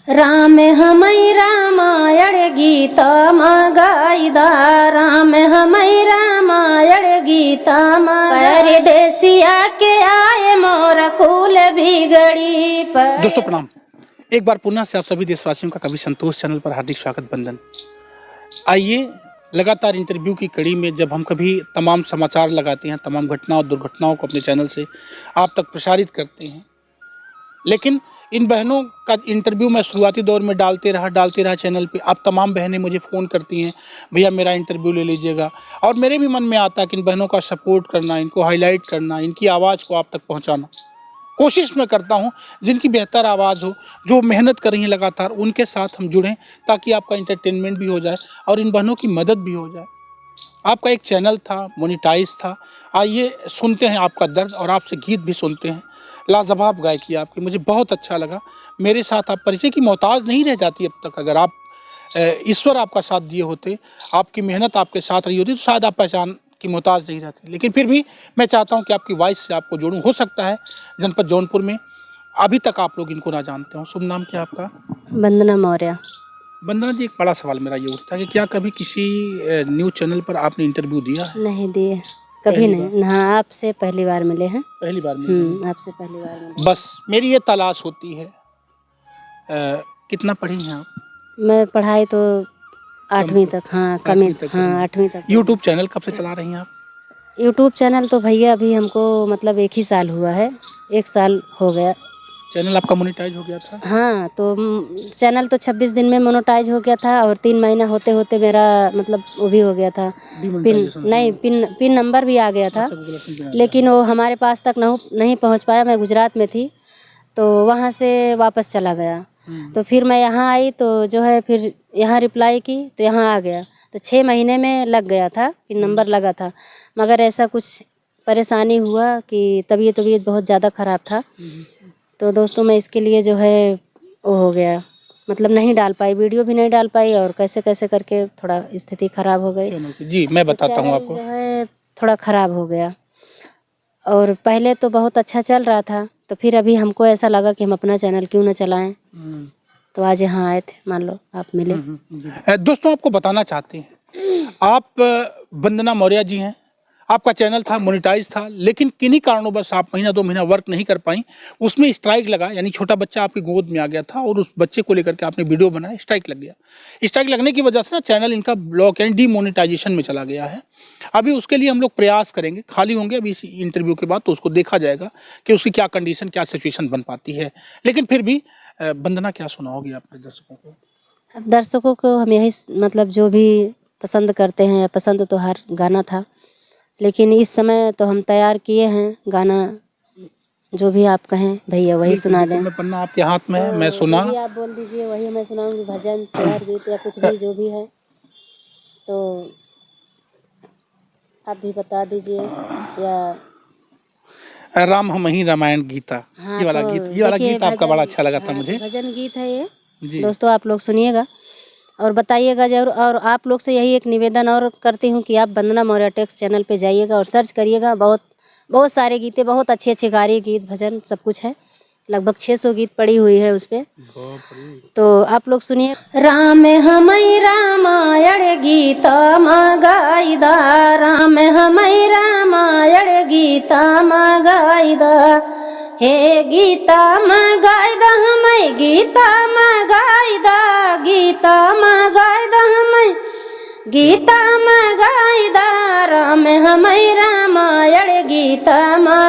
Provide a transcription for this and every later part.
राम हमै रामायण गीता गाइदा, राम हमै रामायण गीता परदेसिया के आए मोर कुल बिगड़ी पर। दोस्तों प्रणाम। एक बार पुनः से आप सभी देशवासियों का कवि संतोष चैनल पर हार्दिक स्वागत बंदन। आइए लगातार इंटरव्यू की कड़ी में जब हम कभी तमाम समाचार लगाते हैं, तमाम घटनाओं और दुर्घटनाओं को अपने चैनल से आप तक प्रसारित करते हैं, लेकिन इन बहनों का इंटरव्यू मैं शुरुआती दौर में डालते रहा चैनल पे। आप तमाम बहनें मुझे फ़ोन करती हैं, भैया मेरा इंटरव्यू ले लीजिएगा, और मेरे भी मन में आता है कि इन बहनों का सपोर्ट करना, इनको हाईलाइट करना, इनकी आवाज़ को आप तक पहुँचाना। कोशिश मैं करता हूं जिनकी बेहतर आवाज़ हो, जो मेहनत कर रही हैं लगातार, उनके साथ हम जुड़ें ताकि आपका एंटरटेनमेंट भी हो जाए और इन बहनों की मदद भी हो जाए। आपका एक चैनल था, मोनेटाइज था। आइए सुनते हैं आपका दर्द और आपसे गीत भी सुनते हैं। लाजवाब गायकी आपकी, मुझे बहुत अच्छा लगा। मेरे साथ आप परिचय की मोहताज नहीं रह जाती अब तक। अगर आप ईश्वर आपका साथ दिए होते, आपकी मेहनत आपके साथ रही होती, तो शायद आप पहचान की मोहताज नहीं रहती। लेकिन फिर भी मैं चाहता हूं कि आपकी वॉइस से आपको जोड़ूं। हो सकता है जनपद जौनपुर में अभी तक आप लोग इनको ना जानते हो। शुभ नाम क्या आपका? वंदना मौर्य। वंदना जी, एक बड़ा सवाल मेरा ये उठता है कि क्या कभी किसी न्यूज़ चैनल पर आपने इंटरव्यू दिया है? नहीं दिए, कभी नहीं। हाँ, आपसे पहली बार मिले हैं। पहली बार मिले? आपसे पहली बार मिले। बस मेरी ये तलाश होती है। कितना पढ़ी हैं आप? मैं पढ़ाई तो 8वीं तक, हाँ कमी, हाँ 8वीं तक। यूट्यूब चैनल कब से चला रही हैं आप? यूट्यूब चैनल तो भैया अभी हमको मतलब 1 ही साल हुआ है, 1 साल हो गया। चैनल आपका मोनेटाइज हो गया था? हाँ, तो चैनल तो 26 दिन में मोनेटाइज हो गया था और 3 महीना होते होते मेरा मतलब वो भी हो गया था, पिन नंबर भी आ गया था। लेकिन वो हमारे पास तक नहीं पहुँच पाया। मैं गुजरात में थी तो वहाँ से वापस चला गया। तो फिर मैं यहाँ आई तो जो है फिर यहाँ रिप्लाई की तो यहाँ आ गया। तो 6 महीने में लग गया था, पिन नंबर लगा था। मगर ऐसा कुछ परेशानी हुआ कि तबीयत बहुत ज़्यादा ख़राब था। तो दोस्तों मैं इसके लिए जो है वो हो गया, मतलब नहीं डाल पाई, वीडियो भी नहीं डाल पाई और कैसे कैसे करके थोड़ा स्थिति ख़राब हो गई। जी मैं बताता हूँ आपको। जो है थोड़ा ख़राब हो गया और पहले तो बहुत अच्छा चल रहा था। तो फिर अभी हमको ऐसा लगा कि हम अपना चैनल क्यों ना चलाएं। तो आज यहाँ आए थे, मान लो आप मिले। दोस्तों आपको बताना चाहते हैं, आप वंदना मौर्य जी हैं। आपका चैनल था, मोनेटाइज था, लेकिन किन्हीं कारणों बस आप महीना 2 महीना वर्क नहीं कर पाई। उसमें स्ट्राइक लगा, यानी छोटा बच्चा आपकी गोद में आ गया था और उस बच्चे को लेकर के आपने वीडियो बनाया, स्ट्राइक लग गया। स्ट्राइक लगने की वजह से ना चैनल इनका ब्लॉक यानी डीमोनेटाइजेशन में चला गया है। अभी उसके लिए हम लोग प्रयास करेंगे, खाली होंगे अभी इस इंटरव्यू के बाद, तो उसको देखा जाएगा कि उसकी क्या कंडीशन, क्या सिचुएशन बन पाती है। लेकिन फिर भी वंदना क्या सुनाओगी अपने दर्शकों को? अब दर्शकों को हम यही मतलब जो भी पसंद करते हैं, पसंद तो हर गाना था, लेकिन इस समय तो हम तैयार किए हैं गाना। जो भी आप कहें भैया वही सुना दें। मैं पन्ना आपके हाथ में है, मैं सुना। जो भी आप बोल दीजिए वही मैं सुनाऊंगी, भजन, सोहर गीत या कुछ भी जो भी है तो आप भी बता दीजिए। या राम हम ही रामायण गीता, हाँ, ये वाला तो गीत, ये वाला गीत आपका बड़ा अच्छा लगा था मुझे। भजन गीत है ये जी। दोस्तों, आप लोग सुनिएगा और बताइएगा जरूर। और आप लोग से यही एक निवेदन और करती हूँ कि आप वंदना मौर्य टेक्स चैनल पे जाइएगा और सर्च करिएगा। बहुत सारे गीतें, बहुत अच्छे अच्छे गा रही, गीत भजन सब कुछ है। लगभग 600 गीत पड़ी हुई है उस पे, तो आप लोग सुनिए। राम हमै रामायण गीता गाइदा, राम हमै रामायण गीता गाइदा, हे गीता गाइदा हमै गीता गाइदा, गीता गाइदा हमै गीता गाइदा, राम हमै रामायण गीता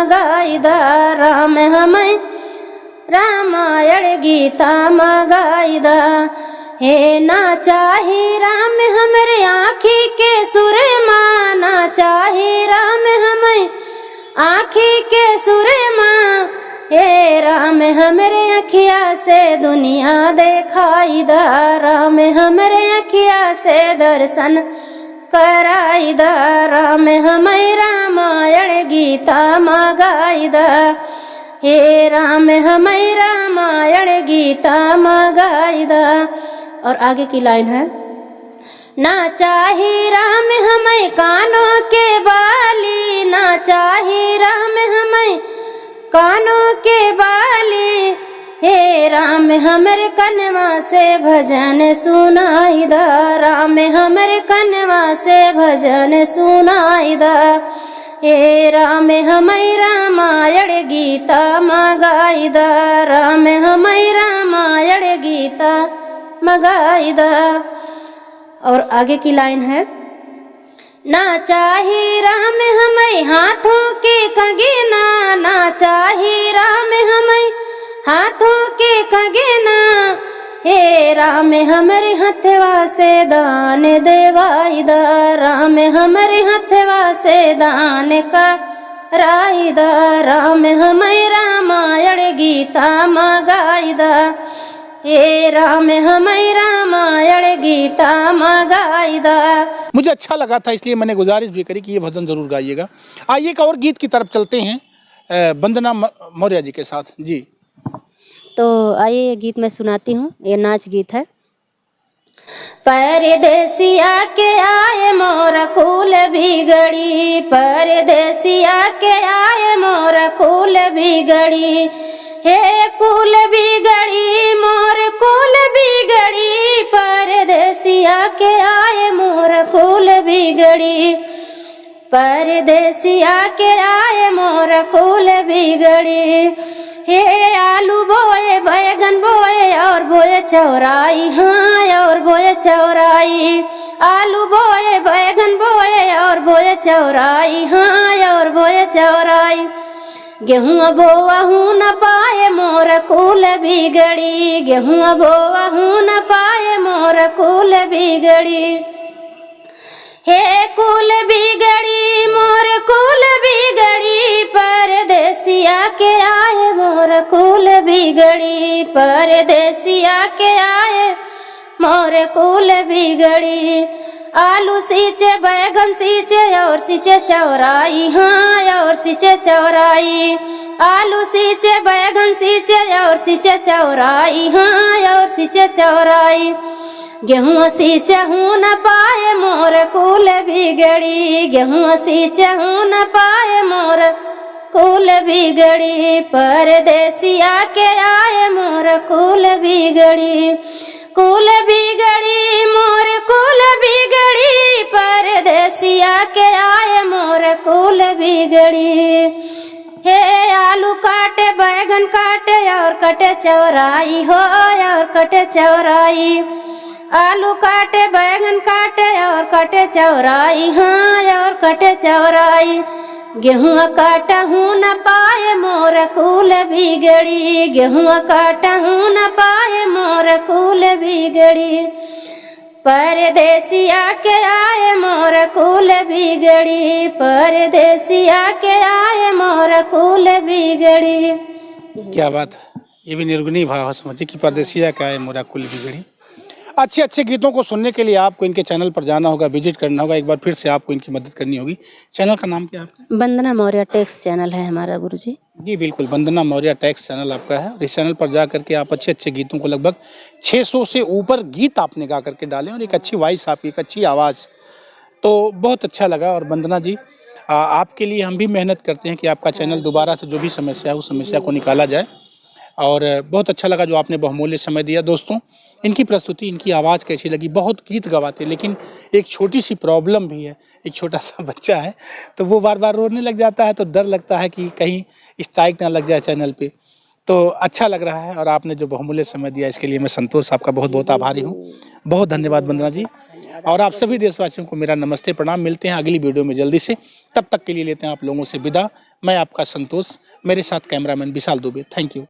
गाइदा, राम हमै रामायण गीता गाइदा, हे ना चाही राम हमरे आँखी के सुरमा, ना चाही राम हमें आँखी के सुरमा, हे राम हमरे अखिया से दुनिया देखाई दा, राम हमरे अखिया से दर्शन कराई दा, राम हमें रामायण गीता गाइदा, हे राम हमै रामायण गीता गाइदा। और आगे की लाइन है, ना चाही राम हमै कानों के बाली, ना चाही राम हमै कानों के बाली, हे राम हमरे कनवा से भजन सुनाई दा, राम हमरे कनवा से भजन सुनाई दा। हे राम हमई रामायण गीता मगाई दा, राम हमई रामायण गीता मगाई दा। और आगे की लाइन है, ना चाही राम हमई हाथों के कंगना, ना चाही राम हमई हाथों के कंगना। हे राम हमरे हथवा से दान देवाई दा, राम हमरे हथवा से दान कराई दा। राम हमई रामायण गीता मगाई दा, हे राम हमई रामायण गीता मगाई दा। मुझे अच्छा लगा था, इसलिए मैंने गुजारिश भी करी कि ये भजन जरूर गाइएगा। आइए एक और गीत की तरफ चलते हैं वंदना मौर्य जी के साथ जी। तो आइए ये गीत मैं सुनाती हूँ, ये नाच गीत है। परदेसिया के आए मोर कुल बिगड़ी, परदेसिया के आए मोर कुल बिगड़ी। हे कुल बिगड़ी मोर कुल बिगड़ी, परदेसिया के आए मोर कुल बिगड़ी। परदेसिया के आए मोर कुल बिगड़ी। हे आलू बोए बैगन बोए और बोए चौराई, हाँ और बोए चौराई। आलू बोए बैगन बोए और बोए चौराई, हाँ और बोए चौराई। गेहूँ बोआ हूँ न पाए मोर कुल बिगड़ी, गेहूँ बोआ हूँ न पाए मोर कुल बिगड़ी। हे कुल बिगड़ी मोर कुल बिगड़ी, परदेसिया के आए मोर कुल बिगड़ी। परदेसिया के आए मोर कुल बिगड़ी। आलू सींचे बैगन सींचे और सींचे चौराई, हाँ और सींचे चौराई। आलू सींचे बैगन सींचे और सींचे चौराई, हाँ और सींचे चौराई। गेहूँ सींचे हूँ न पाए मोर कुल बिगड़ी, गेहूँ सींचे हूँ न पाए मोर कुल बिगड़ी। परदेसिया के आए मोर कुल बिगड़ी। कुल बिगड़ी मोर कुल बिगड़ी, परदेसिया के आए मोर कुल बिगड़ी। हे आलू काटे बैगन काटे और कटे चौराई, हो और कटे चौराई। आलू काटे बैगन काटे और कटे चौराई, हाँ और कटे चौराई। गेहूँ काटा हूँ न पाए मोर कुल बिगड़ी, गेहूँ काटा हूँ न पाए मोर कुल बिगड़ी। परदेसिया के आए मोर कुल बिगड़ी, परदेसिया के आए मोर कुल बिगड़ी। क्या बात है, ये भी निर्गुणी भाव है, समझिए कि परदेसिया का है मोरा कुल बिगड़ी। अच्छे अच्छे गीतों को सुनने के लिए आपको इनके चैनल पर जाना होगा, विजिट करना होगा, एक बार फिर से आपको इनकी मदद करनी होगी। चैनल का नाम क्या है? वंदना मौर्य टेक्स चैनल है हमारा गुरुजी। जी बिल्कुल, वंदना मौर्य टेक्स चैनल आपका है। इस चैनल पर जा करके आप अच्छे अच्छे गीतों को, लगभग 600 से ऊपर गीत आपने गा करके डाले और एक अच्छी वॉइस आपकी, एक अच्छी आवाज़, तो बहुत अच्छा लगा। और वंदना जी, आपके लिए हम भी मेहनत करते हैं कि आपका चैनल दोबारा से जो भी समस्या है उस समस्या को निकाला जाए। और बहुत अच्छा लगा जो आपने बहुमूल्य समय दिया। दोस्तों, इनकी प्रस्तुति, इनकी आवाज़ कैसी लगी? बहुत गीत गवाते हैं, लेकिन एक छोटी सी प्रॉब्लम भी है। एक छोटा सा बच्चा है तो वो बार बार रोने लग जाता है, तो डर लगता है कि कहीं स्ट्राइक ना लग जाए चैनल पे। तो अच्छा लग रहा है और आपने जो बहुमूल्य समय दिया इसके लिए मैं संतोष आपका बहुत बहुत आभारी हूँ। बहुत धन्यवाद वंदना जी। और आप सभी देशवासियों को मेरा नमस्ते प्रणाम। मिलते हैं अगली वीडियो में जल्दी से, तब तक के लिए लेते हैं आप लोगों से विदा। मैं आपका संतोष, मेरे साथ cameraman Vishal Dubey. Thank you.